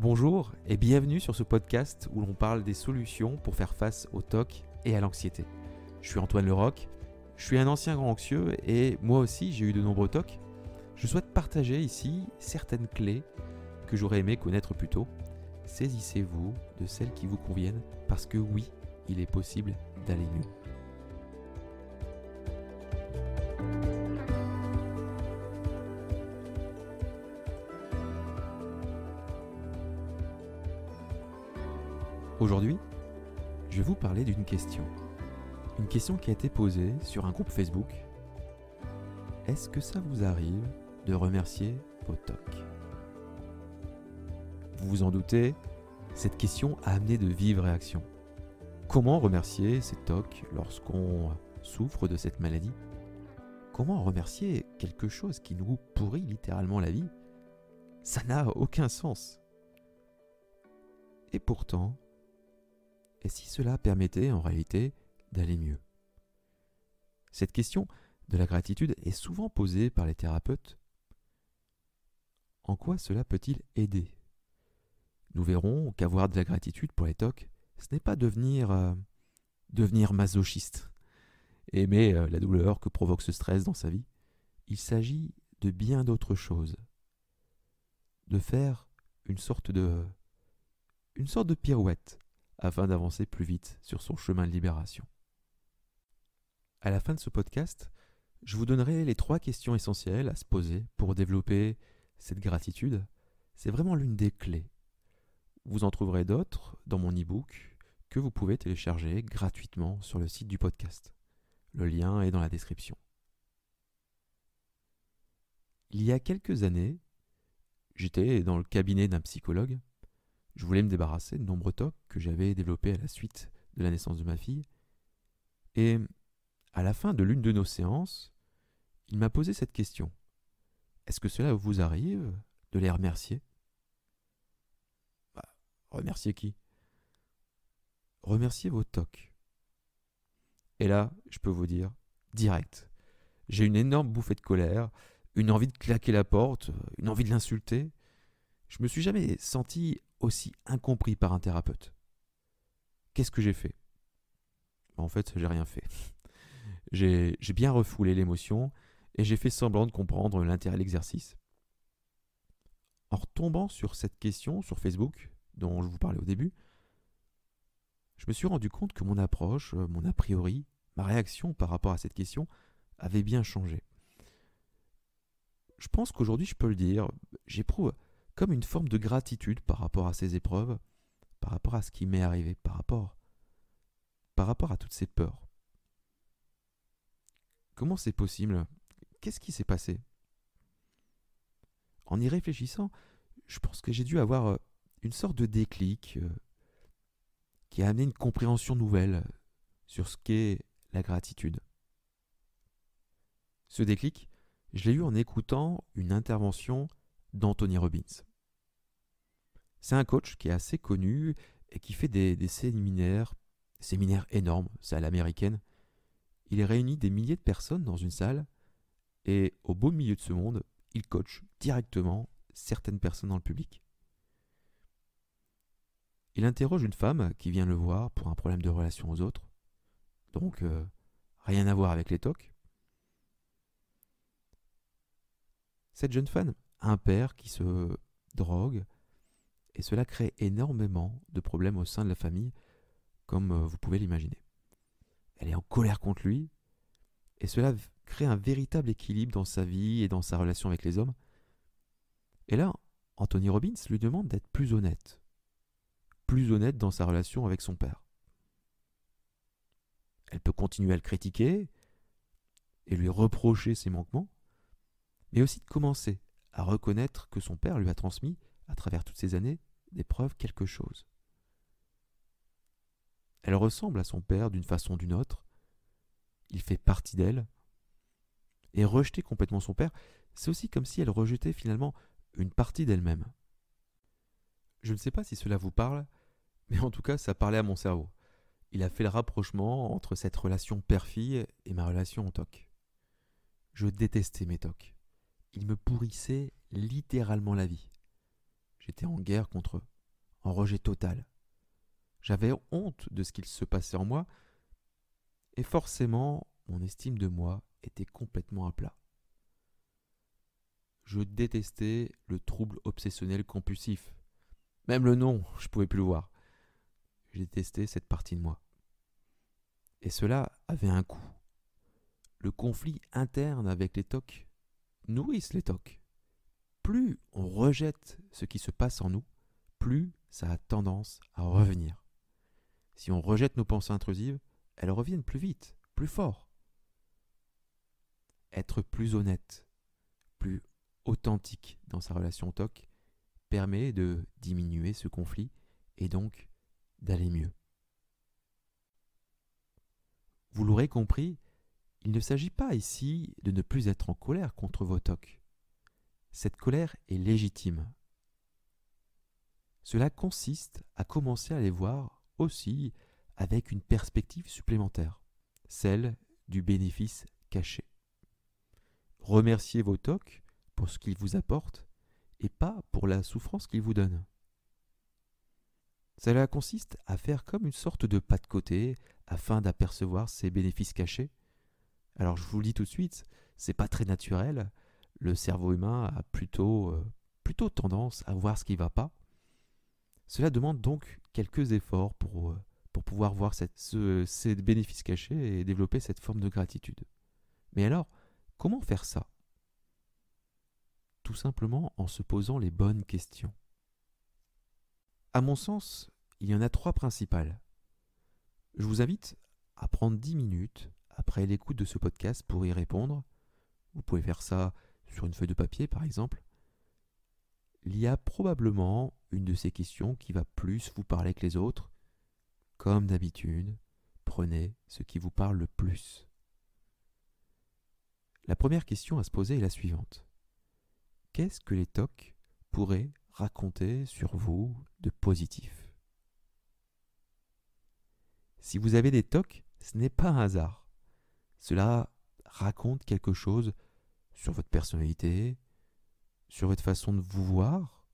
Bonjour et bienvenue sur ce podcast où l'on parle des solutions pour faire face au TOC et à l'anxiété. Je suis Antoine Leroc, je suis un ancien grand anxieux et moi aussi j'ai eu de nombreux TOC. Je souhaite partager ici certaines clés que j'aurais aimé connaître plus tôt. Saisissez-vous de celles qui vous conviennent parce que oui, il est possible d'aller mieux. Aujourd'hui, je vais vous parler d'une question. Une question qui a été posée sur un groupe Facebook. Est-ce que ça vous arrive de remercier vos TOC ? Vous vous en doutez, cette question a amené de vives réactions. Comment remercier ces TOC lorsqu'on souffre de cette maladie ? Comment remercier quelque chose qui nous pourrit littéralement la vie ? Ça n'a aucun sens. Et pourtant, et si cela permettait en réalité d'aller mieux ? Cette question de la gratitude est souvent posée par les thérapeutes. En quoi cela peut-il aider ? Nous verrons qu'avoir de la gratitude pour les TOC, ce n'est pas devenir masochiste, aimer la douleur que provoque ce stress dans sa vie. Il s'agit de bien d'autres choses. De faire une sorte de pirouette afin d'avancer plus vite sur son chemin de libération. À la fin de ce podcast, je vous donnerai les 3 questions essentielles à se poser pour développer cette gratitude. C'est vraiment l'une des clés. Vous en trouverez d'autres dans mon e-book que vous pouvez télécharger gratuitement sur le site du podcast. Le lien est dans la description. Il y a quelques années, j'étais dans le cabinet d'un psychologue. Je voulais me débarrasser de nombreux TOC que j'avais développés à la suite de la naissance de ma fille. Et à la fin de l'une de nos séances, il m'a posé cette question. Est-ce que cela vous arrive de les remercier ? Remercier qui ? Remercier vos TOC. Et là, je peux vous dire, direct, j'ai une énorme bouffée de colère, une envie de claquer la porte, une envie de l'insulter. Je me suis jamais senti aussi incompris par un thérapeute. Qu'est-ce que j'ai fait ? En fait, j'ai rien fait. J'ai bien refoulé l'émotion et j'ai fait semblant de comprendre l'intérêt de l'exercice. En retombant sur cette question sur Facebook, dont je vous parlais au début, je me suis rendu compte que mon approche, mon a priori, ma réaction par rapport à cette question avait bien changé. Je pense qu'aujourd'hui, je peux le dire, j'éprouve comme une forme de gratitude par rapport à ces épreuves, par rapport à ce qui m'est arrivé, par rapport à toutes ces peurs. Comment c'est possible ? Qu'est-ce qui s'est passé ? En y réfléchissant, je pense que j'ai dû avoir une sorte de déclic qui a amené une compréhension nouvelle sur ce qu'est la gratitude. Ce déclic, je l'ai eu en écoutant une intervention d'Anthony Robbins. C'est un coach qui est assez connu et qui fait des séminaires énormes, c'est à l'américaine. Il réunit des milliers de personnes dans une salle et au beau milieu de ce monde, il coach directement certaines personnes dans le public. Il interroge une femme qui vient le voir pour un problème de relation aux autres, donc rien à voir avec les TOC. Cette jeune femme a un père qui se drogue et cela crée énormément de problèmes au sein de la famille, comme vous pouvez l'imaginer. Elle est en colère contre lui et cela crée un véritable équilibre dans sa vie et dans sa relation avec les hommes. Et là, Anthony Robbins lui demande d'être plus honnête dans sa relation avec son père. Elle peut continuer à le critiquer et lui reprocher ses manquements, mais aussi de commencer à reconnaître que son père lui a transmis, à travers toutes ces années, d'épreuves quelque chose. Elle ressemble à son père d'une façon ou d'une autre, il fait partie d'elle, et rejeter complètement son père, c'est aussi comme si elle rejetait finalement une partie d'elle-même. Je ne sais pas si cela vous parle, mais en tout cas ça parlait à mon cerveau. Il a fait le rapprochement entre cette relation père-fille et ma relation en TOC. Je détestais mes TOC. Ils me pourrissaient littéralement la vie. J'étais en guerre contre eux, en rejet total. J'avais honte de ce qu'il se passait en moi, et forcément, mon estime de moi était complètement à plat. Je détestais le trouble obsessionnel compulsif. Même le nom, je pouvais plus le voir. Je détestais cette partie de moi. Et cela avait un coût. Le conflit interne avec les TOC nourrissent les TOC. Plus on rejette ce qui se passe en nous, plus ça a tendance à revenir. Si on rejette nos pensées intrusives, elles reviennent plus vite, plus fort. Être plus honnête, plus authentique dans sa relation au TOC permet de diminuer ce conflit et donc d'aller mieux. Vous l'aurez compris, il ne s'agit pas ici de ne plus être en colère contre vos TOC. Cette colère est légitime. Cela consiste à commencer à les voir aussi avec une perspective supplémentaire, celle du bénéfice caché. Remerciez vos TOC pour ce qu'ils vous apportent et pas pour la souffrance qu'ils vous donnent. Cela consiste à faire comme une sorte de pas de côté afin d'apercevoir ces bénéfices cachés. Alors je vous le dis tout de suite, c'est pas très naturel. Le cerveau humain a plutôt tendance à voir ce qui ne va pas. Cela demande donc quelques efforts pour pouvoir voir ces bénéfices cachés et développer cette forme de gratitude. Mais alors, comment faire ça? Tout simplement en se posant les bonnes questions. À mon sens, il y en a 3 principales. Je vous invite à prendre 10 minutes après l'écoute de ce podcast pour y répondre. Vous pouvez faire ça sur une feuille de papier par exemple. Il y a probablement une de ces questions qui va plus vous parler que les autres. Comme d'habitude, prenez ce qui vous parle le plus. La première question à se poser est la suivante. Qu'est-ce que les TOC pourraient raconter sur vous de positif? Si vous avez des TOC, ce n'est pas un hasard. Cela raconte quelque chose sur votre personnalité, sur votre façon de vous voir,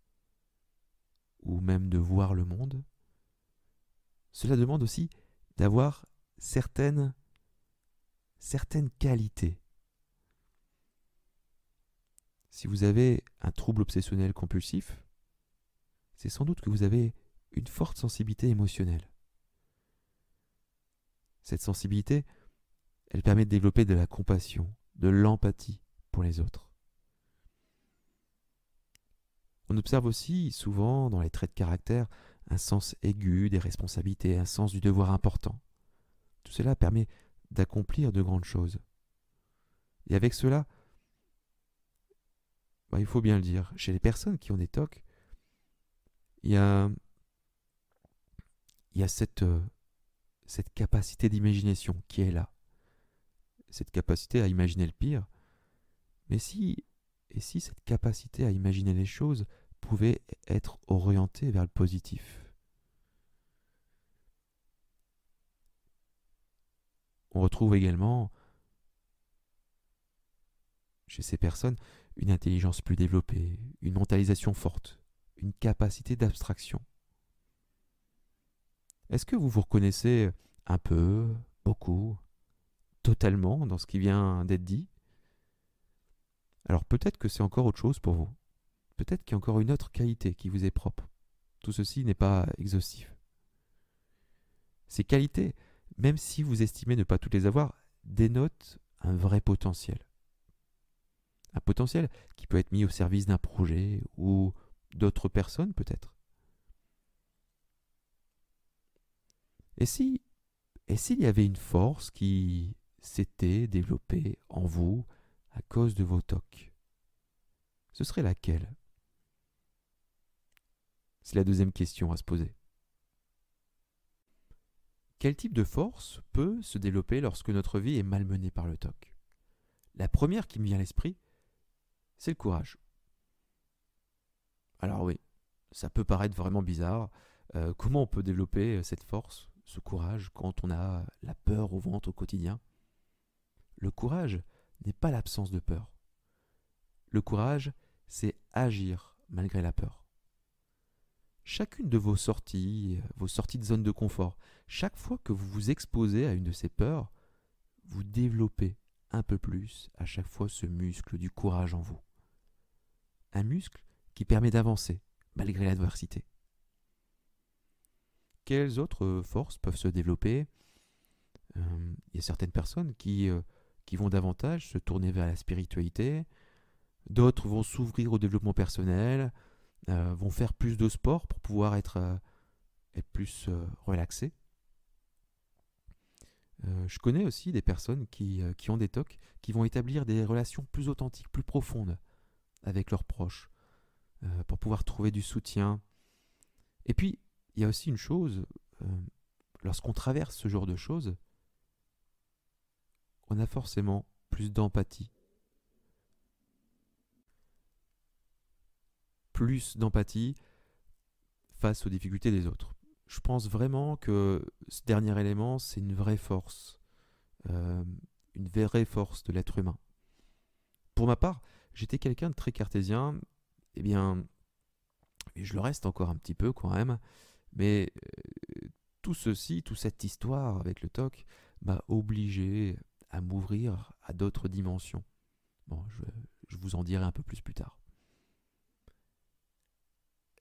ou même de voir le monde. Cela demande aussi d'avoir certaines qualités. Si vous avez un trouble obsessionnel compulsif, c'est sans doute que vous avez une forte sensibilité émotionnelle. Cette sensibilité, elle permet de développer de la compassion, de l'empathie pour les autres. On observe aussi souvent dans les traits de caractère un sens aigu des responsabilités, un sens du devoir important. Tout cela permet d'accomplir de grandes choses. Et avec cela, il faut bien le dire, chez les personnes qui ont des TOC, il y a cette capacité d'imagination qui est là. Cette capacité à imaginer le pire. Mais si cette capacité à imaginer les choses pouvait être orientée vers le positif? On retrouve également chez ces personnes une intelligence plus développée, une mentalisation forte, une capacité d'abstraction. Est-ce que vous vous reconnaissez un peu, beaucoup, totalement dans ce qui vient d'être dit? Alors peut-être que c'est encore autre chose pour vous. Peut-être qu'il y a encore une autre qualité qui vous est propre. Tout ceci n'est pas exhaustif. Ces qualités, même si vous estimez ne pas toutes les avoir, dénotent un vrai potentiel. Un potentiel qui peut être mis au service d'un projet ou d'autres personnes peut-être. Et s'il y avait une force qui s'était développée en vous à cause de vos TOC, ce serait laquelle? C'est la deuxième question à se poser. Quel type de force peut se développer lorsque notre vie est malmenée par le TOC? La première qui me vient à l'esprit, c'est le courage. Alors oui, ça peut paraître vraiment bizarre. Comment on peut développer cette force, ce courage, quand on a la peur au ventre au quotidien? Le courage n'est pas l'absence de peur. Le courage, c'est agir malgré la peur. chacune de vos sorties de zone de confort, chaque fois que vous vous exposez à une de ces peurs, vous développez un peu plus à chaque fois ce muscle du courage en vous. Un muscle qui permet d'avancer malgré l'adversité. Quelles autres forces peuvent se développer? Il y a certaines personnes qui vont davantage se tourner vers la spiritualité, d'autres vont s'ouvrir au développement personnel, vont faire plus de sport pour pouvoir être plus relaxés. Je connais aussi des personnes qui ont des TOC, qui vont établir des relations plus authentiques, plus profondes avec leurs proches, pour pouvoir trouver du soutien. Et puis, il y a aussi une chose, lorsqu'on traverse ce genre de choses, on a forcément plus d'empathie. Plus d'empathie face aux difficultés des autres. Je pense vraiment que ce dernier élément, c'est une vraie force de l'être humain. Pour ma part, j'étais quelqu'un de très cartésien, et je le reste encore un petit peu quand même, mais toute cette histoire avec le TOC m'a obligé à m'ouvrir à d'autres dimensions. Bon, je vous en dirai un peu plus tard.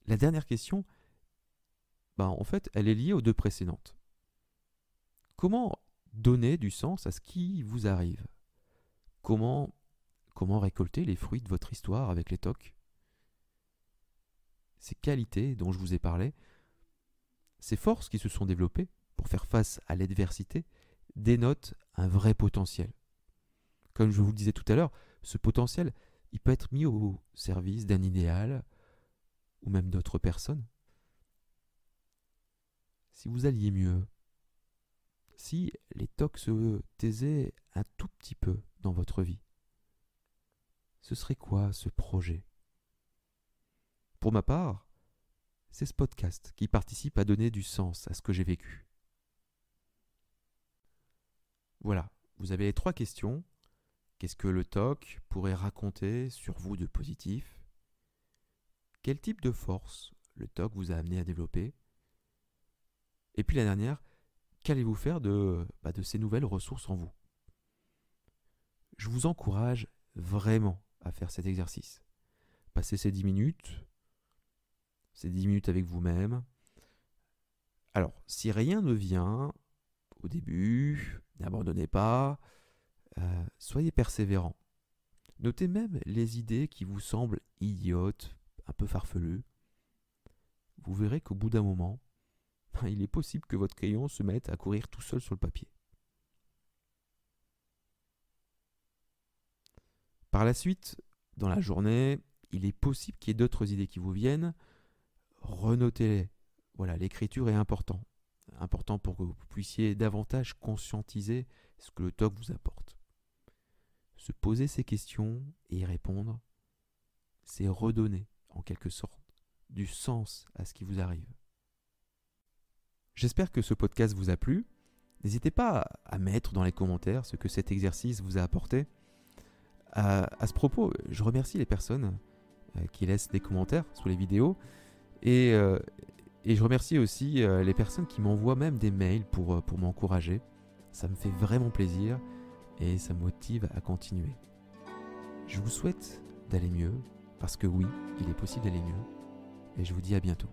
La dernière question, en fait, elle est liée aux deux précédentes. Comment donner du sens à ce qui vous arrive? Comment récolter les fruits de votre histoire avec les TOC? Ces qualités dont je vous ai parlé, ces forces qui se sont développées pour faire face à l'adversité, dénotent un vrai potentiel. Comme je vous le disais tout à l'heure, ce potentiel, il peut être mis au service d'un idéal ou même d'autres personnes. Si vous alliez mieux, si les TOC se taisaient un tout petit peu dans votre vie, ce serait quoi ce projet? Pour ma part, c'est ce podcast qui participe à donner du sens à ce que j'ai vécu. Voilà, vous avez les 3 questions. Qu'est-ce que le TOC pourrait raconter sur vous de positif? Quel type de force le TOC vous a amené à développer? Et puis la dernière, qu'allez-vous faire de ces nouvelles ressources en vous? Je vous encourage vraiment à faire cet exercice. Passez ces 10 minutes avec vous-même. Alors, si rien ne vient au début, n'abandonnez pas, soyez persévérant. Notez même les idées qui vous semblent idiotes, un peu farfelues. Vous verrez qu'au bout d'un moment, il est possible que votre crayon se mette à courir tout seul sur le papier. Par la suite, dans la journée, il est possible qu'il y ait d'autres idées qui vous viennent. Renotez-les. Voilà, l'écriture est important pour que vous puissiez davantage conscientiser ce que le TOC vous apporte. Se poser ces questions et y répondre, c'est redonner, en quelque sorte, du sens à ce qui vous arrive. J'espère que ce podcast vous a plu. N'hésitez pas à mettre dans les commentaires ce que cet exercice vous a apporté. À ce propos, je remercie les personnes qui laissent des commentaires sous les vidéos et je remercie aussi les personnes qui m'envoient même des mails pour m'encourager. Ça me fait vraiment plaisir et ça me motive à continuer. Je vous souhaite d'aller mieux parce que oui, il est possible d'aller mieux et je vous dis à bientôt.